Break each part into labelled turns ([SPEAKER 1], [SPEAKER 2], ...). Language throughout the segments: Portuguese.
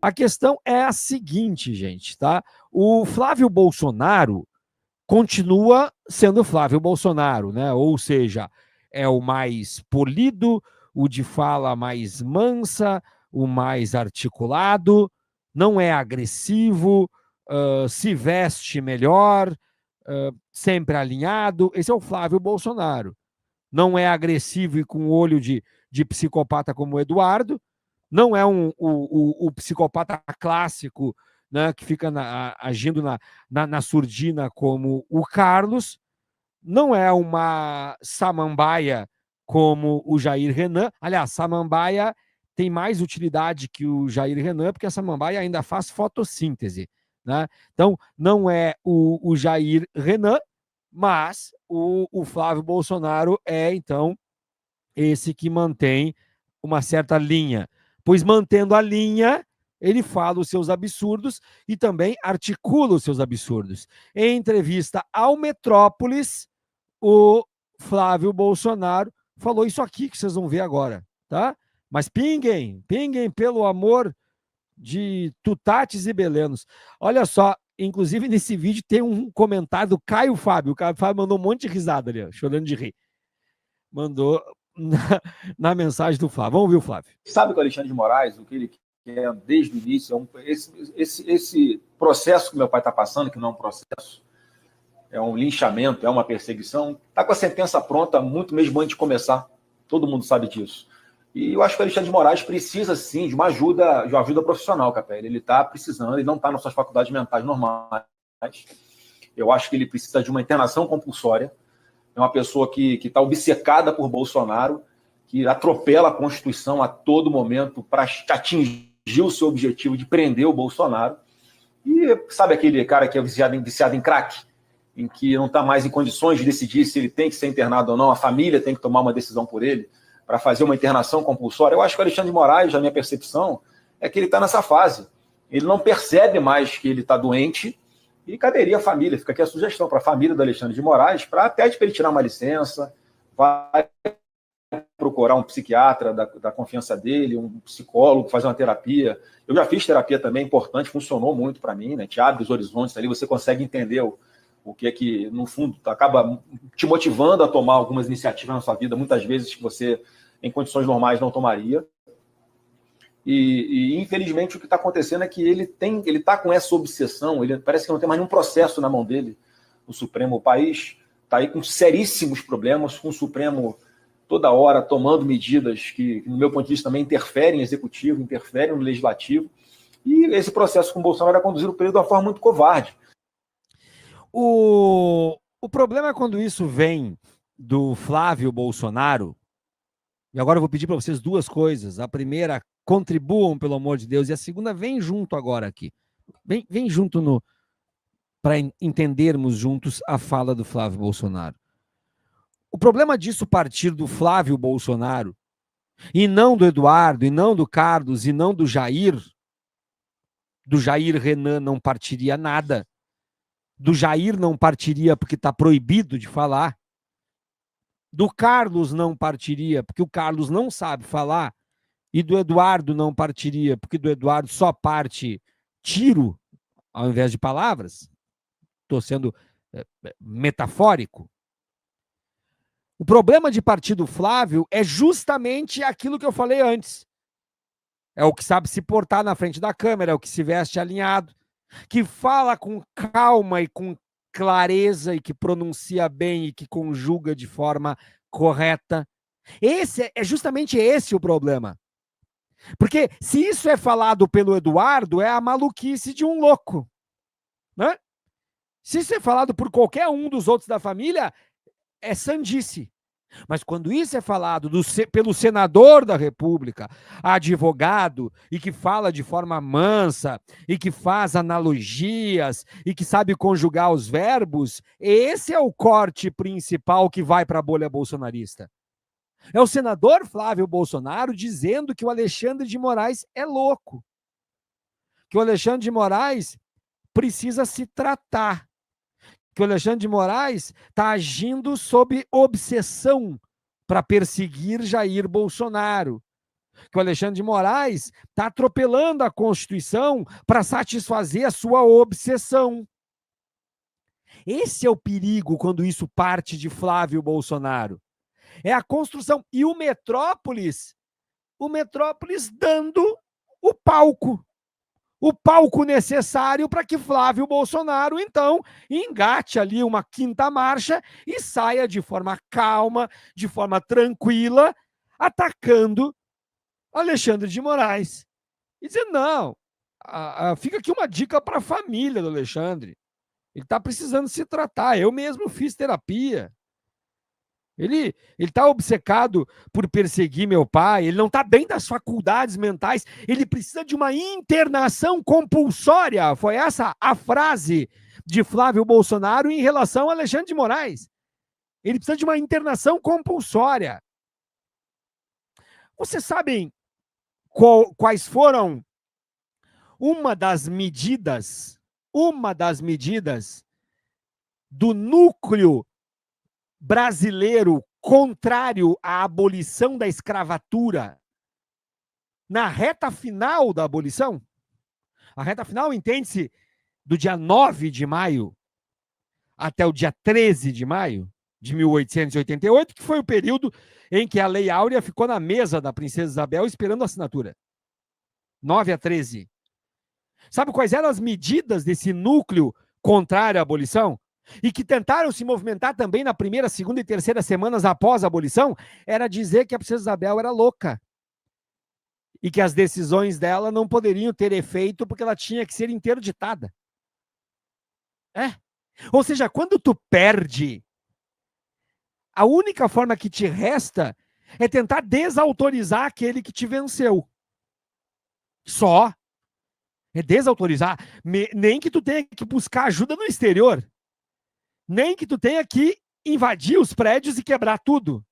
[SPEAKER 1] A questão é a seguinte, gente, tá? O Flávio Bolsonaro continua sendo Flávio Bolsonaro, né? Ou seja, é o mais polido, o de fala mais mansa, o mais articulado, não é agressivo, se veste melhor, sempre alinhado. Esse é o Flávio Bolsonaro. Não é agressivo e com olho de psicopata como o Eduardo, não é o psicopata clássico, né, que fica agindo na surdina como o Carlos, não é uma samambaia como o Jair Renan. Aliás, samambaia tem mais utilidade que o Jair Renan, porque a samambaia ainda faz fotossíntese. Né? Então, não é o Jair Renan, mas o Flávio Bolsonaro é, então, esse que mantém uma certa linha. Pois mantendo a linha, ele fala os seus absurdos e também articula os seus absurdos. Em entrevista ao Metrópolis, o Flávio Bolsonaro falou isso aqui que vocês vão ver agora, tá? Mas pinguem pelo amor de Tutates e Belenos. Olha só, inclusive nesse vídeo tem um comentário do Caio Fábio. O Caio Fábio mandou um monte de risada ali, ó, chorando de rir. Mandou na mensagem do Flávio. Vamos ouvir o Flávio.
[SPEAKER 2] Sabe que o Alexandre de Moraes, o que ele quer desde o início, esse processo que meu pai está passando, que não é um processo, é um linchamento, é uma perseguição, está com a sentença pronta muito mesmo antes de começar. Todo mundo sabe disso. E eu acho que o Alexandre de Moraes precisa, sim, de uma ajuda profissional, Capelli. Ele está precisando, ele não está nas suas faculdades mentais normais. Eu acho que ele precisa de uma internação compulsória. É uma pessoa que está obcecada por Bolsonaro, que atropela a Constituição a todo momento para atingir o seu objetivo de prender o Bolsonaro. E sabe aquele cara que é viciado em crack, em que não está mais em condições de decidir se ele tem que ser internado ou não, a família tem que tomar uma decisão por ele, para fazer uma internação compulsória? Eu acho que o Alexandre de Moraes, na minha percepção, é que ele está nessa fase. Ele não percebe mais que ele está doente, e caberia a família, fica aqui a sugestão para a família do Alexandre de Moraes, para pede para ele tirar uma licença, vai procurar um psiquiatra da confiança dele, um psicólogo, fazer uma terapia. Eu já fiz terapia também, importante, funcionou muito para mim, né? Te abre os horizontes ali, você consegue entender o que é que, no fundo, acaba te motivando a tomar algumas iniciativas na sua vida, muitas vezes que você, em condições normais, não tomaria. E infelizmente, o que está acontecendo é que ele está com essa obsessão, ele parece que não tem mais nenhum processo na mão dele, no Supremo. O país está aí com seríssimos problemas, com o Supremo toda hora tomando medidas que, no meu ponto de vista, também interferem no executivo, interferem no legislativo, e esse processo com o Bolsonaro é conduzido por ele de uma forma muito covarde.
[SPEAKER 1] O problema é quando isso vem do Flávio Bolsonaro, e agora eu vou pedir para vocês duas coisas. A primeira, contribuam, pelo amor de Deus, e a segunda, vem junto agora aqui. Vem junto para entendermos juntos a fala do Flávio Bolsonaro. O problema disso partir do Flávio Bolsonaro, e não do Eduardo, e não do Carlos, e não do Jair Renan não partiria nada, do Jair não partiria porque está proibido de falar, do Carlos não partiria porque o Carlos não sabe falar, e do Eduardo não partiria porque do Eduardo só parte tiro ao invés de palavras. Estou sendo metafórico. O problema de partir do Flávio é justamente aquilo que eu falei antes. É o que sabe se portar na frente da câmera, é o que se veste alinhado, que fala com calma e com clareza e que pronuncia bem e que conjuga de forma correta. É justamente esse o problema. Porque se isso é falado pelo Eduardo, é a maluquice de um louco, né? Se isso é falado por qualquer um dos outros da família, é sandice. Mas quando isso é falado pelo senador da República, advogado, e que fala de forma mansa, e que faz analogias, e que sabe conjugar os verbos, esse é o corte principal que vai para a bolha bolsonarista. É o senador Flávio Bolsonaro dizendo que o Alexandre de Moraes é louco, que o Alexandre de Moraes precisa se tratar, que o Alexandre de Moraes está agindo sob obsessão para perseguir Jair Bolsonaro, que o Alexandre de Moraes está atropelando a Constituição para satisfazer a sua obsessão. Esse é o perigo quando isso parte de Flávio Bolsonaro. É a construção. E o Metrópolis dando o palco necessário para que Flávio Bolsonaro, então, engate ali uma quinta marcha e saia de forma calma, de forma tranquila, atacando Alexandre de Moraes. E dizendo, não, fica aqui uma dica para a família do Alexandre. Ele está precisando se tratar. Eu mesmo fiz terapia. Ele está obcecado por perseguir meu pai, ele não está bem das faculdades mentais, ele precisa de uma internação compulsória. Foi essa a frase de Flávio Bolsonaro em relação a Alexandre de Moraes. Ele precisa de uma internação compulsória. Vocês sabem quais foram uma das medidas do núcleo brasileiro contrário à abolição da escravatura na reta final da abolição? A reta final entende-se do dia 9 de maio até o dia 13 de maio de 1888, que foi o período em que a Lei Áurea ficou na mesa da princesa Isabel esperando a assinatura. 9 a 13. Sabe quais eram as medidas desse núcleo contrário à abolição? E que tentaram se movimentar também na primeira, segunda e terceira semanas após a abolição? Era dizer que a princesa Isabel era louca. E que as decisões dela não poderiam ter efeito porque ela tinha que ser interditada. Ou seja, quando tu perde, a única forma que te resta é tentar desautorizar aquele que te venceu. Só. É desautorizar. Nem que tu tenha que buscar ajuda no exterior. Nem que tu tenha que invadir os prédios e quebrar tudo.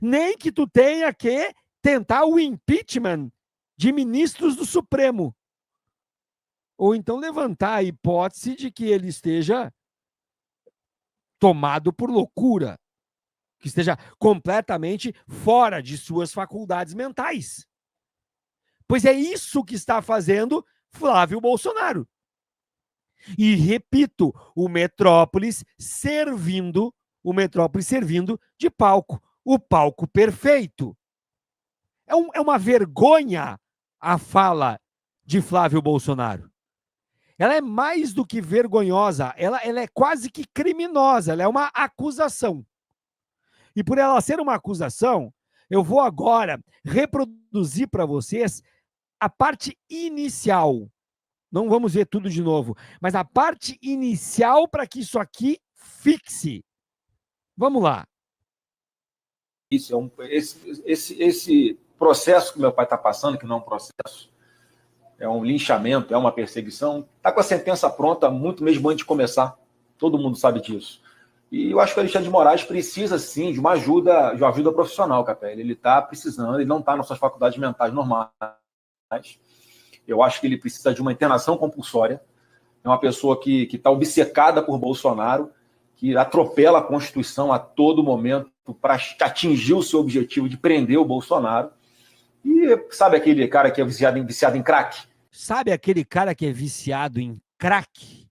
[SPEAKER 1] Nem que tu tenha que tentar o impeachment de ministros do Supremo. Ou então levantar a hipótese de que ele esteja tomado por loucura, que esteja completamente fora de suas faculdades mentais. Pois é isso que está fazendo Flávio Bolsonaro. E repito, o Metrópolis servindo de palco, o palco perfeito. É uma vergonha a fala de Flávio Bolsonaro. Ela é mais do que vergonhosa, ela é quase que criminosa, ela é uma acusação. E por ela ser uma acusação, eu vou agora reproduzir para vocês a parte inicial. Não vamos ver tudo de novo, mas a parte inicial para que isso aqui fixe. Vamos lá.
[SPEAKER 2] Esse processo que meu pai está passando, que não é um processo, é um linchamento, é uma perseguição, está com a sentença pronta muito mesmo antes de começar. Todo mundo sabe disso. E eu acho que o Alexandre de Moraes precisa, sim, de uma ajuda profissional, Capelli. Ele está precisando, ele não está nas suas faculdades mentais normais. Eu acho que ele precisa de uma internação compulsória. É uma pessoa que está obcecada por Bolsonaro, que atropela a Constituição a todo momento para atingir o seu objetivo de prender o Bolsonaro. E sabe aquele cara que é viciado em crack?
[SPEAKER 1] Sabe aquele cara que é viciado em crack?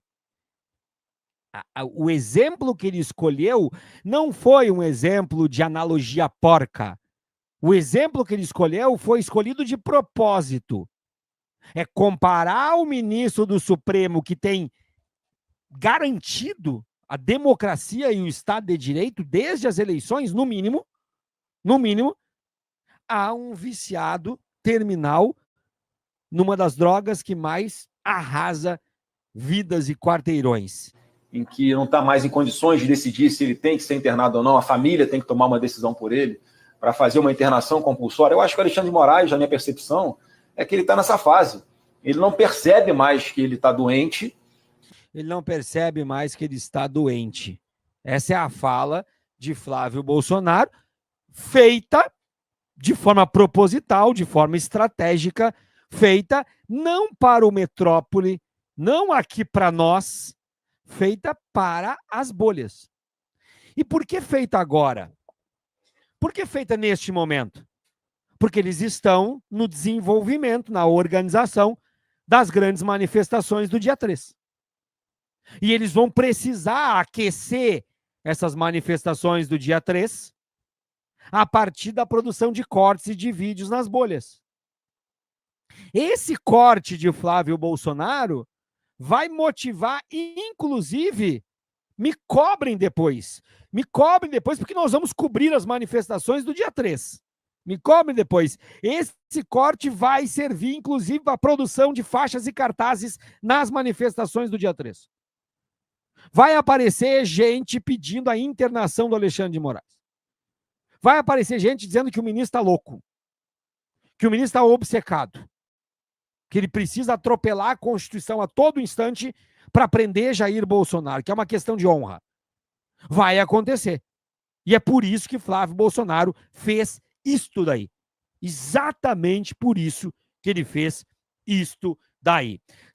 [SPEAKER 1] O exemplo que ele escolheu não foi um exemplo de analogia porca. O exemplo que ele escolheu foi escolhido de propósito. É comparar o ministro do Supremo, que tem garantido a democracia e o Estado de Direito desde as eleições, no mínimo, a um viciado terminal numa das drogas que mais arrasa vidas e quarteirões.
[SPEAKER 2] Em que não está mais em condições de decidir se ele tem que ser internado ou não, a família tem que tomar uma decisão por ele, para fazer uma internação compulsória. Eu acho que o Alexandre de Moraes, na minha percepção, é que ele está nessa fase. Ele não percebe mais que ele está doente.
[SPEAKER 1] Ele não percebe mais que ele está doente. Essa é a fala de Flávio Bolsonaro, feita de forma proposital, de forma estratégica, feita não para o Metrópole, não aqui para nós, feita para as bolhas. E por que feita agora? Por que feita neste momento? Porque eles estão no desenvolvimento, na organização das grandes manifestações do dia 3. E eles vão precisar aquecer essas manifestações do dia 3 a partir da produção de cortes e de vídeos nas bolhas. Esse corte de Flávio Bolsonaro vai motivar, inclusive, me cobrem depois, porque nós vamos cobrir as manifestações do dia 3. Me cobrem depois. Esse corte vai servir, inclusive, para a produção de faixas e cartazes nas manifestações do dia 3. Vai aparecer gente pedindo a internação do Alexandre de Moraes. Vai aparecer gente dizendo que o ministro está louco, que o ministro está obcecado, que ele precisa atropelar a Constituição a todo instante para prender Jair Bolsonaro, que é uma questão de honra. Vai acontecer. E é por isso que Flávio Bolsonaro fez isto daí. Exatamente por isso que ele fez isto daí.